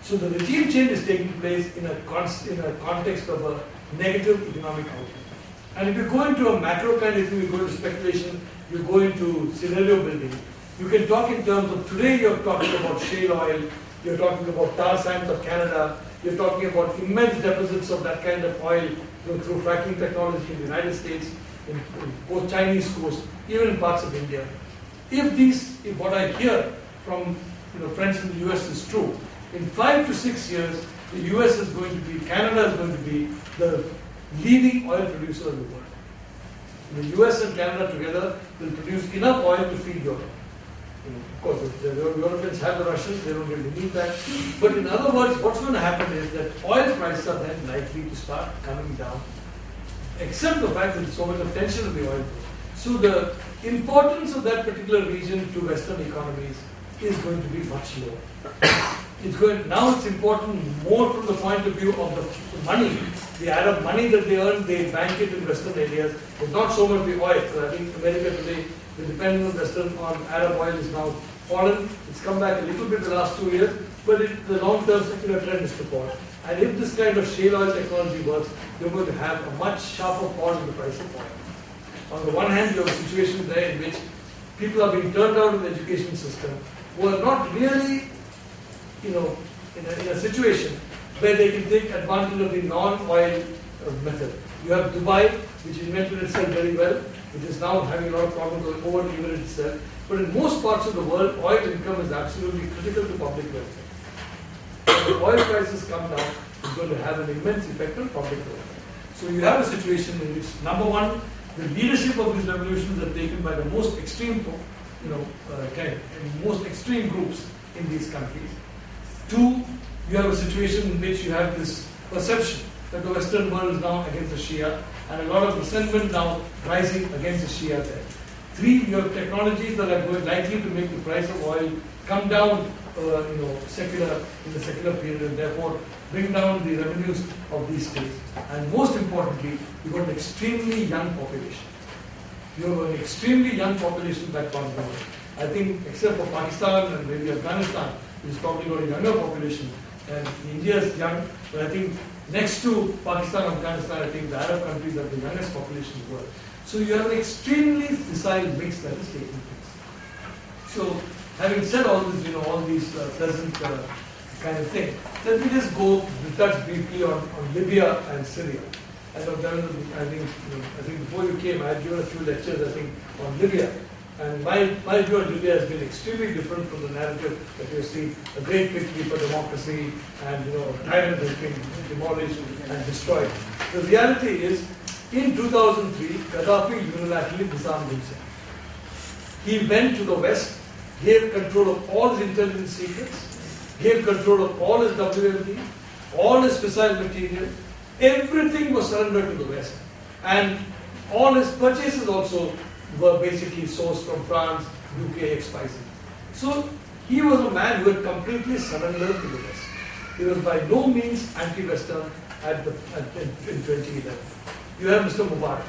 So the regime change is taking place in a context of a negative economic outlook. And if you go into a macro kind of thing, you go into speculation, you go into scenario building, you can talk in terms of today you're talking about shale oil, you're talking about tar sands of Canada, you're talking about immense deposits of that kind of oil through fracking technology in the United States, in both Chinese coast, even in parts of India. If what I hear from friends in the US is true, in 5 to 6 years, the US is going to be, Canada is going to be the leading oil producer in the world. The US and Canada together will produce enough oil to feed Europe. Of course, the Europeans have the Russians, they don't really need that. But in other words, what's going to happen is that oil prices are then likely to start coming down, except the fact that there's so much of tension in the oil. So the importance of that particular region to Western economies is going to be much lower. Now it's important more from the point of view of the money, the Arab money that they earn, they bank it in Western areas. It's not so much the oil. So I think America today, the dependence on Arab oil is now fallen. It's come back a little bit in the last 2 years, but the long-term secular trend is to fall. And if this kind of shale oil technology works, you're going to have a much sharper fall in the price of oil. On the one hand, you have a situation there in which people are being turned out of the education system who are not really, in a situation where they can take advantage of the non-oil method. You have Dubai, which invented itself very well, which is now having a lot of problems with over-leverage itself. But in most parts of the world, oil income is absolutely critical to public welfare. When the oil prices come down, it's going to have an immense effect on public welfare. So you have a situation in which, number one, the leadership of these revolutions are taken by the most extreme, most extreme groups in these countries. Two, you have a situation in which you have this perception that the Western world is now against the Shia, and a lot of resentment now rising against the Shia there. Three, you have technologies that are likely to make the price of oil come down, in the secular period, and therefore bring down the revenues of these states. And most importantly, you've got an extremely young population. You have an extremely young population back on the world. I think, except for Pakistan and maybe Afghanistan, which has probably got a younger population, and India is young, but I think next to Pakistan and Afghanistan, I think the Arab countries have the youngest population in the world. So you have an extremely fissile mix that is taking place. So, having said all this, all these pleasant kind of thing, let me just touch briefly on Libya and Syria. I think before you came, I had given a few lectures, I think, on Libya. And my view on Libya has been extremely different from the narrative that you see, a great victory for democracy and tyrant has been demolished and destroyed. The reality is, in 2003, Gaddafi unilaterally disarmed himself. He went to the West, gave control of all his intelligence secrets, gave control of all his WMD, all his fissile material. Everything was surrendered to the West. And all his purchases also were basically sourced from France, UK, ex-spices. So he was a man who had completely surrendered to the West. He was by no means anti-Western in 2011. You have Mr. Mubarak.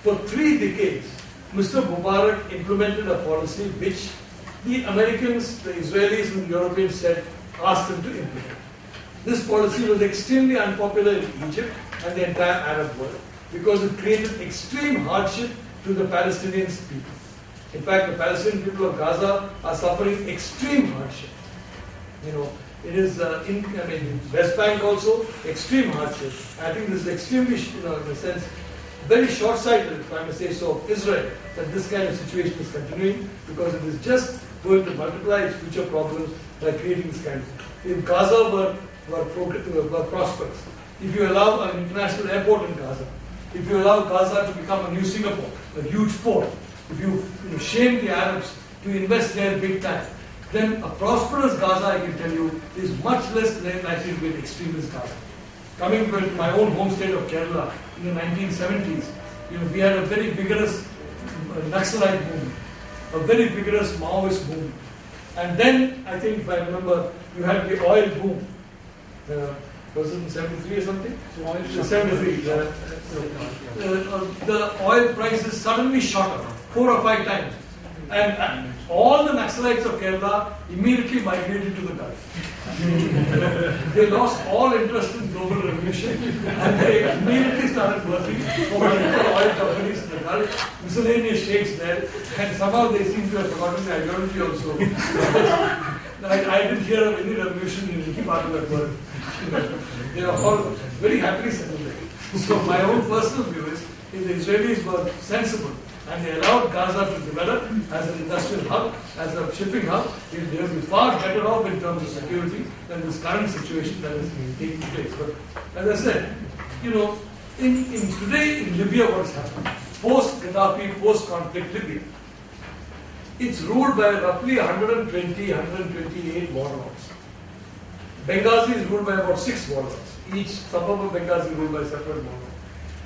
For 3 decades, Mr. Mubarak implemented a policy which the Americans, the Israelis and the Europeans asked him to implement. This policy was extremely unpopular in Egypt and the entire Arab world because it created extreme hardship to the Palestinian people. In fact, the Palestinian people of Gaza are suffering extreme hardship. It is in West Bank also extreme hardship. I think this is extremely, in a sense, very short-sighted, if I may say so, of Israel, that this kind of situation is continuing because it is just going to multiply its future problems by creating this kind of thing. If Gaza were prosperous, if you allow an international airport in Gaza, if you allow Gaza to become a new Singapore, a huge port, if you shame the Arabs to invest there big time, then a prosperous Gaza, I can tell you, is much less likely to be an extremist Gaza. Coming to my own home state of Kerala in the 1970s, we had a very vigorous Naxalite movement, a very vigorous Maoist movement. And then, I think if I remember, you had the oil boom. Was it in 73 or something? 73. The oil prices suddenly shot up 4 or 5 times. And all the Naxalites of Kerala immediately migrated to the Gulf. They lost all interest in global revolution and they immediately started working for multiple oil companies in the Gulf, miscellaneous sheikhs there, and somehow they seem to have forgotten the ideology also. I didn't hear of any revolution in any part of that world. They are all very happily settled there. So my own personal view is, if the Israelis were sensible and they allowed Gaza to develop as an industrial hub, as a shipping hub, they would be far better off in terms of security than this current situation that is taking place. But as I said, in today in Libya, what has happened? Post-Gaddafi, post-conflict Libya, it's ruled by roughly 120, 128 warlords. Benghazi is ruled by about 6 warlords. Each suburb of Benghazi is ruled by a separate warlord.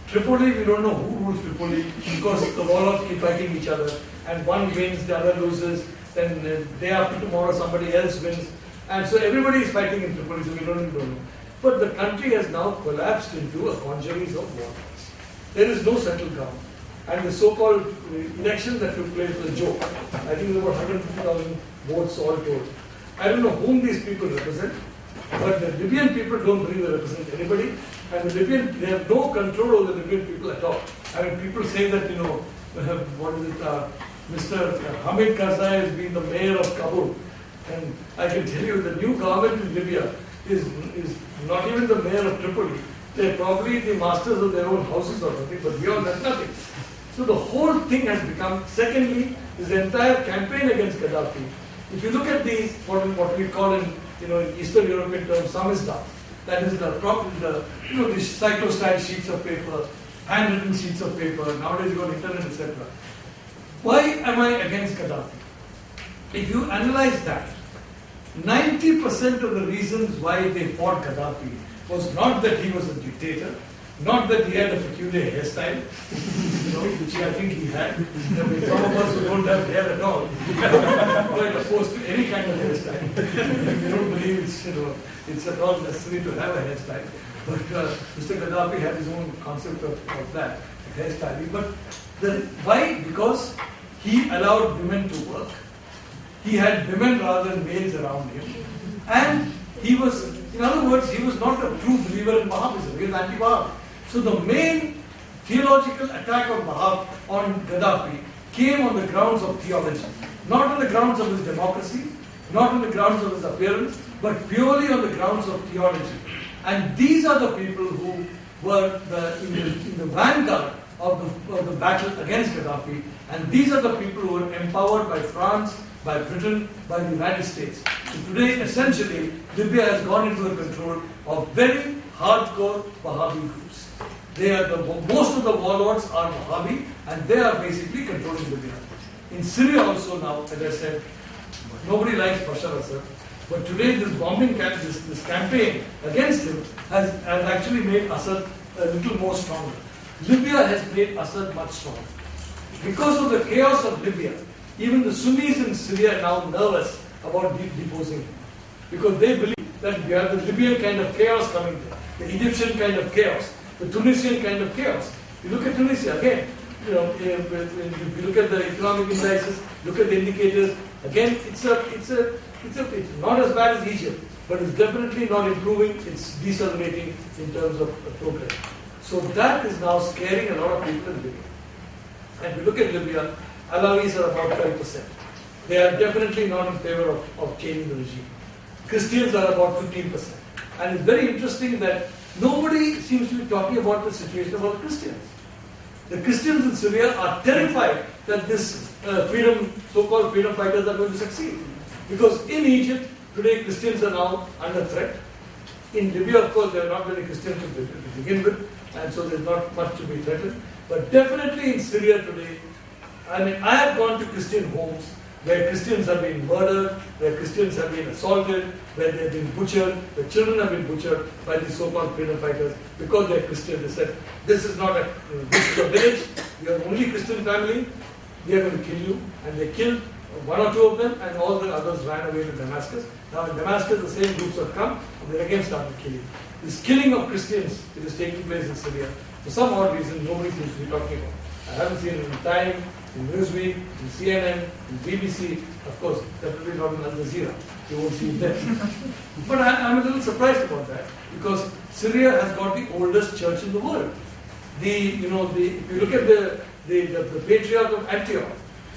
Tripoli, we don't know who rules Tripoli because the warlords keep fighting each other and one wins, the other loses, then the day after tomorrow somebody else wins. And so everybody is fighting in Tripoli, so we don't even know. But the country has now collapsed into a congeries of warlords. There is no settled ground. And the so-called election that took place was a joke. I think there were 150,000 votes all told. I don't know whom these people represent, but the Libyan people don't believe they represent anybody. And they have no control over the Libyan people at all. I mean, people say that, Mr. Hamid Karzai has been the mayor of Kabul. And I can tell you the new government in Libya is not even the mayor of Tripoli. They're probably the masters of their own houses or something, but beyond that, nothing. So the whole thing has become, secondly, this entire campaign against Gaddafi. If you look at these, what we call in Eastern European terms, samizdat, that is the cyclostyle sheets of paper, handwritten sheets of paper, nowadays you got internet, etc. Why am I against Gaddafi? If you analyze that, 90% of the reasons why they fought Gaddafi was not that he was a dictator, not that he had a peculiar hairstyle, which I think he had. I mean, some of us who don't have hair at all are opposed to any kind of hairstyle. We don't believe it's at all necessary to have a hairstyle. But Mr. Gaddafi had his own concept of that, hairstyling. But why? Because he allowed women to work. He had women rather than males around him. And he was, in other words, he was not a true believer in Wahhabism. He was anti-Wahhab. So the main theological attack on Gaddafi came on the grounds of theology. Not on the grounds of his democracy, not on the grounds of his appearance, but purely on the grounds of theology. And these are the people who were in the vanguard of the battle against Gaddafi. And these are the people who were empowered by France, by Britain, by the United States. So today, essentially, Libya has gone into the control of very hardcore Wahhabi groups. Most of the warlords are Wahhabi, and they are basically controlling Libya. In Syria also now, as I said, nobody likes Bashar Assad. But today, this bombing this campaign against him has actually made Assad a little more stronger. Libya has made Assad much stronger. Because of the chaos of Libya, even the Sunnis in Syria are now nervous about deposing him. Because they believe that we have the Libyan kind of chaos coming there, the Egyptian kind of chaos, the Tunisian kind of chaos. You look at Tunisia, again, if you look at the economic indices, look at the indicators, again, it's not as bad as Egypt, but it's definitely not improving, it's decelerating in terms of progress. So that is now scaring a lot of people in Libya. And if you look at Libya, Alawis are about 12%. They are definitely not in favor of changing the regime. Christians are about 15%. And it's very interesting that nobody seems to be talking about the situation about Christians. The Christians in Syria are terrified that this so-called freedom fighters are going to succeed. Because in Egypt, today Christians are now under threat. In Libya, of course, there are not many Christians to begin with, and so there's not much to be threatened. But definitely in Syria today, I have gone to Christian homes where Christians have been murdered, where Christians have been assaulted, where they've been butchered, where children have been butchered by these so-called freedom fighters because they're Christian. They said, this is a village, you're the only Christian family, we are going to kill you. And they killed one or two of them, and all the others ran away to Damascus. Now in Damascus, the same groups have come, and they're again started killing. This killing of Christians, it is taking place in Syria. For some odd reason, nobody seems to be talking about it. I haven't seen it in time, in Newsweek, in CNN, in BBC, of course, definitely not in Al Jazeera. You won't see it there. But I'm a little surprised about that because Syria has got the oldest church in the world. If you look at the patriarch of Antioch,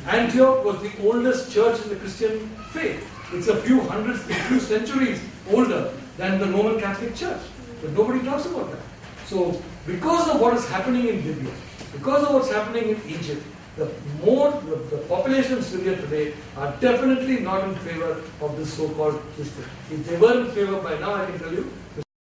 Antioch was the oldest church in the Christian faith. It's a few centuries older than the Roman Catholic Church. But nobody talks about that. So, because of what is happening in Libya, because of what's happening in Egypt, the population of Syria today are definitely not in favor of this so-called system. If they were in favor by now, I can tell you, the